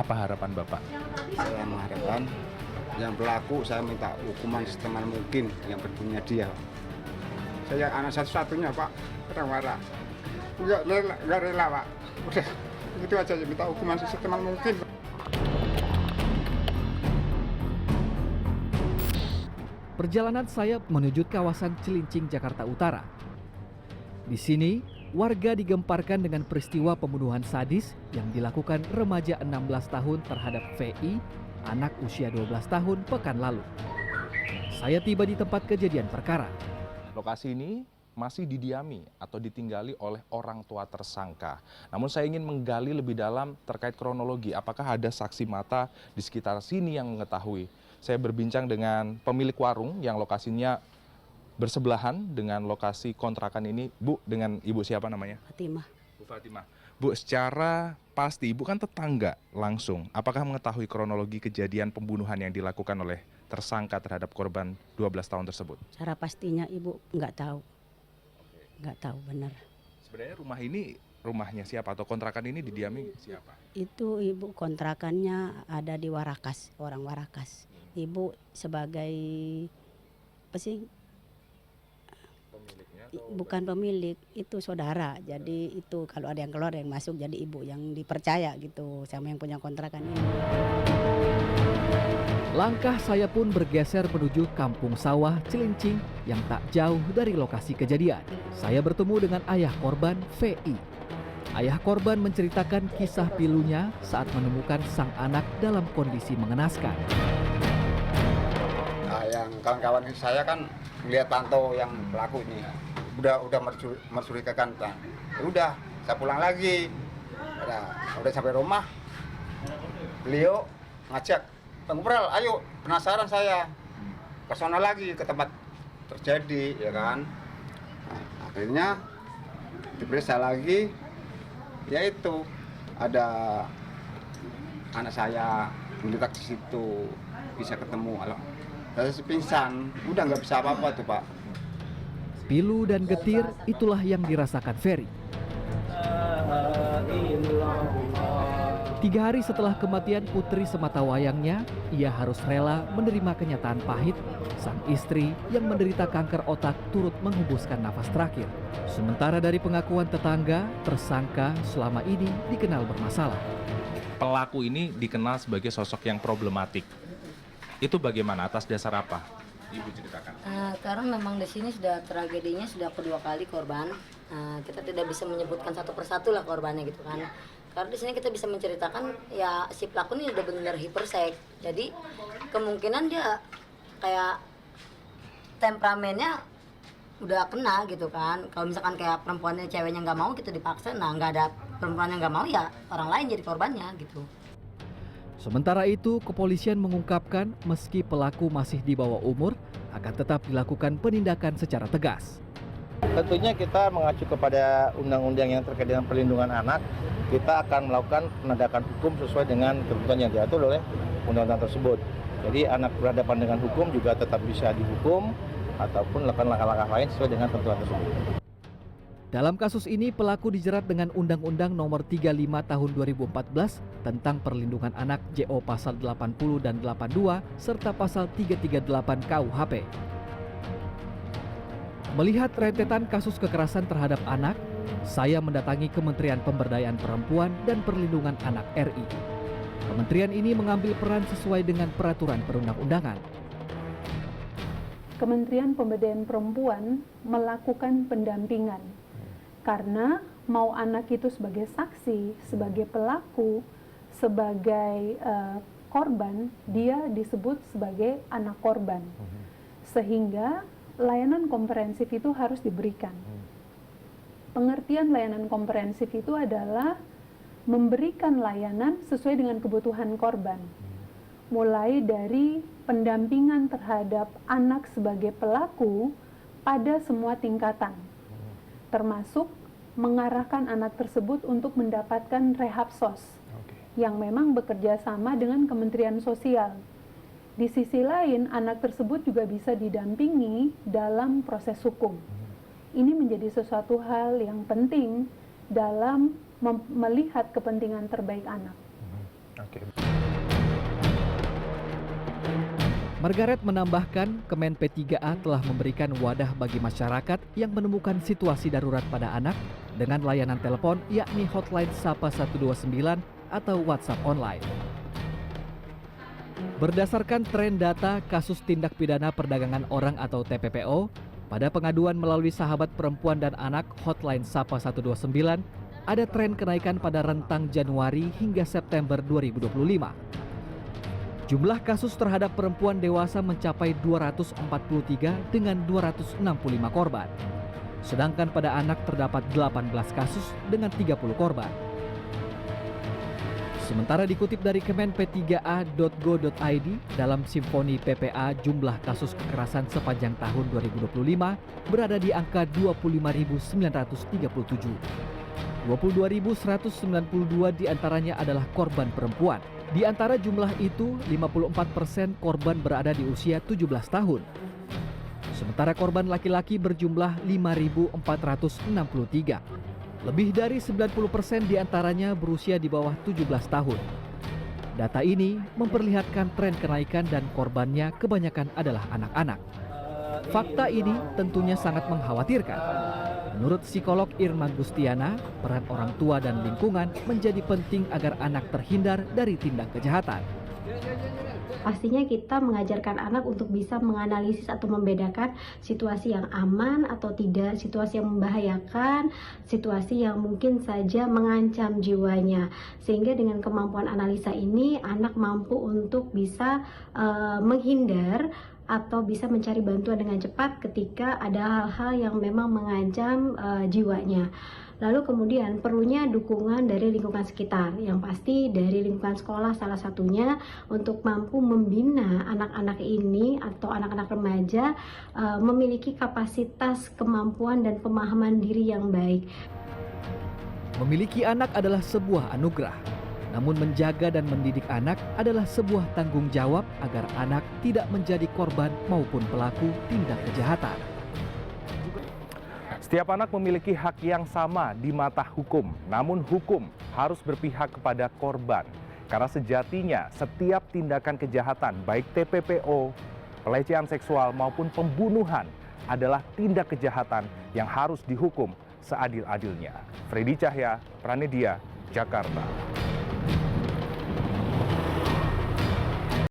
Apa harapan Bapak? Saya mengharapkan yang pelaku saya minta hukuman setimpal mungkin yang berpunya dia. Saya anak satu-satunya Pak, marah-marah. Enggak rela Pak. Udah itu aja, minta hukuman setimpal mungkin. Perjalanan saya menuju kawasan Cilincing, Jakarta Utara. Di sini, warga digemparkan dengan peristiwa pembunuhan sadis yang dilakukan remaja 16 tahun terhadap VI, anak usia 12 tahun pekan lalu. Saya tiba di tempat kejadian perkara. Lokasi ini masih didiami atau ditinggali oleh orang tua tersangka. Namun saya ingin menggali lebih dalam terkait kronologi. Apakah ada saksi mata di sekitar sini yang mengetahui? Saya berbincang dengan pemilik warung yang lokasinya bersebelahan dengan lokasi kontrakan ini. Bu, dengan Ibu siapa namanya? Fatimah. Bu Fatimah. Bu, secara pasti Ibu kan tetangga langsung. Apakah mengetahui kronologi kejadian pembunuhan yang dilakukan oleh tersangka terhadap korban 12 tahun tersebut? Cara pastinya Ibu nggak tahu. Nggak tahu benar. Sebenarnya rumah ini rumahnya siapa atau kontrakan ini didiami siapa? Itu Ibu kontrakannya ada di Warakas, orang Warakas. Ibu sebagai apa sih? Pemiliknya Bukan pemilik, itu saudara. Jadi itu kalau ada yang keluar yang masuk, jadi ibu yang dipercaya gitu sama yang punya kontrakan ini. Langkah saya pun bergeser menuju kampung sawah Cilincing yang tak jauh dari lokasi kejadian. Saya bertemu dengan ayah korban, VI. Ayah korban menceritakan kisah pilunya saat menemukan sang anak dalam kondisi mengenaskan. Nah, yang kawan-kawan saya kan melihat pantau yang pelaku ini udah mencurigakan. Ya udah, saya pulang lagi. Udah sampai rumah, beliau ngajak, Bang Pral, ayo, penasaran saya ke sana lagi ke tempat terjadi, ya kan. Nah, akhirnya diperiksa lagi, yaitu ada anak saya mendekat di situ, bisa ketemu. Saya pingsan, udah nggak bisa apa-apa tuh Pak. Pilu dan getir itulah yang dirasakan Ferry. 3 hari setelah kematian putri sematawayangnya, ia harus rela menerima kenyataan pahit sang istri yang menderita kanker otak turut menghembuskan nafas terakhir. Sementara dari pengakuan tetangga, tersangka selama ini dikenal bermasalah. Pelaku ini dikenal sebagai sosok yang problematik. Itu bagaimana? Atas dasar apa? Ibu ceritakan. Karena memang di sini sudah tragedinya sudah kedua kali korban. Kita tidak bisa menyebutkan satu persatu lah korbannya gitu kan. Karena di sini kita bisa menceritakan ya si pelaku ini udah benar hiperseks. Jadi kemungkinan dia kayak temperamennya udah kena gitu kan. Kalau misalkan kayak perempuannya ceweknya nggak mau gitu dipaksa, nah nggak ada perempuan yang nggak mau ya orang lain jadi korbannya gitu. Sementara itu, kepolisian mengungkapkan meski pelaku masih di bawah umur, akan tetap dilakukan penindakan secara tegas. Tentunya kita mengacu kepada undang-undang yang terkait dengan perlindungan anak, kita akan melakukan penegakan hukum sesuai dengan ketentuan yang diatur oleh undang-undang tersebut. Jadi anak berhadapan dengan hukum juga tetap bisa dihukum ataupun melakukan langkah-langkah lain sesuai dengan ketentuan tersebut. Dalam kasus ini, pelaku dijerat dengan Undang-Undang Nomor 35 Tahun 2014 tentang Perlindungan Anak JO Pasal 80 dan 82 serta Pasal 338 KUHP. Melihat rentetan kasus kekerasan terhadap anak, saya mendatangi Kementerian Pemberdayaan Perempuan dan Perlindungan Anak RI. Kementerian ini mengambil peran sesuai dengan peraturan perundang-undangan. Kementerian Pemberdayaan Perempuan melakukan pendampingan karena mau anak itu sebagai saksi, sebagai pelaku, sebagai korban, dia disebut sebagai anak korban. Sehingga layanan komprehensif itu harus diberikan. Pengertian layanan komprehensif itu adalah memberikan layanan sesuai dengan kebutuhan korban. Mulai dari pendampingan terhadap anak sebagai pelaku pada semua tingkatan, termasuk mengarahkan anak tersebut untuk mendapatkan rehab-sos yang memang bekerja sama dengan Kementerian Sosial. Di sisi lain, anak tersebut juga bisa didampingi dalam proses hukum. Ini menjadi sesuatu hal yang penting dalam melihat kepentingan terbaik anak. Oke. Margaret menambahkan, Kemen P3A telah memberikan wadah bagi masyarakat yang menemukan situasi darurat pada anak dengan layanan telepon yakni hotline Sapa 129 atau WhatsApp online. Berdasarkan tren data kasus tindak pidana perdagangan orang atau TPPO, pada pengaduan melalui Sahabat Perempuan dan Anak hotline Sapa 129, ada tren kenaikan pada rentang Januari hingga September 2025. Jumlah kasus terhadap perempuan dewasa mencapai 243 dengan 265 korban. Sedangkan pada anak terdapat 18 kasus dengan 30 korban. Sementara dikutip dari kemenp3a.go.id, dalam Simfoni PPA jumlah kasus kekerasan sepanjang tahun 2025 berada di angka 25.937. 22.192 diantaranya adalah korban perempuan. Di antara jumlah itu, 54% korban berada di usia 17 tahun. Sementara korban laki-laki berjumlah 5.463. Lebih dari 90% diantaranya berusia di bawah 17 tahun. Data ini memperlihatkan tren kenaikan dan korbannya kebanyakan adalah anak-anak. Fakta ini tentunya sangat mengkhawatirkan. Menurut psikolog Irma Gustiana, peran orang tua dan lingkungan menjadi penting agar anak terhindar dari tindak kejahatan. Pastinya kita mengajarkan anak untuk bisa menganalisis atau membedakan situasi yang aman atau tidak, situasi yang membahayakan, situasi yang mungkin saja mengancam jiwanya. Sehingga dengan kemampuan analisa ini, anak mampu untuk bisa menghindar atau bisa mencari bantuan dengan cepat ketika ada hal-hal yang memang mengancam jiwanya. Lalu kemudian perlunya dukungan dari lingkungan sekitar, yang pasti dari lingkungan sekolah salah satunya untuk mampu membina anak-anak ini atau anak-anak remaja memiliki kapasitas, kemampuan dan pemahaman diri yang baik. Memiliki anak adalah sebuah anugerah, namun menjaga dan mendidik anak adalah sebuah tanggung jawab agar anak tidak menjadi korban maupun pelaku tindak kejahatan. Setiap anak memiliki hak yang sama di mata hukum, namun hukum harus berpihak kepada korban. Karena sejatinya setiap tindakan kejahatan, baik TPPO, pelecehan seksual maupun pembunuhan adalah tindak kejahatan yang harus dihukum seadil-adilnya. Freddy Cahya, Pranedia, Jakarta.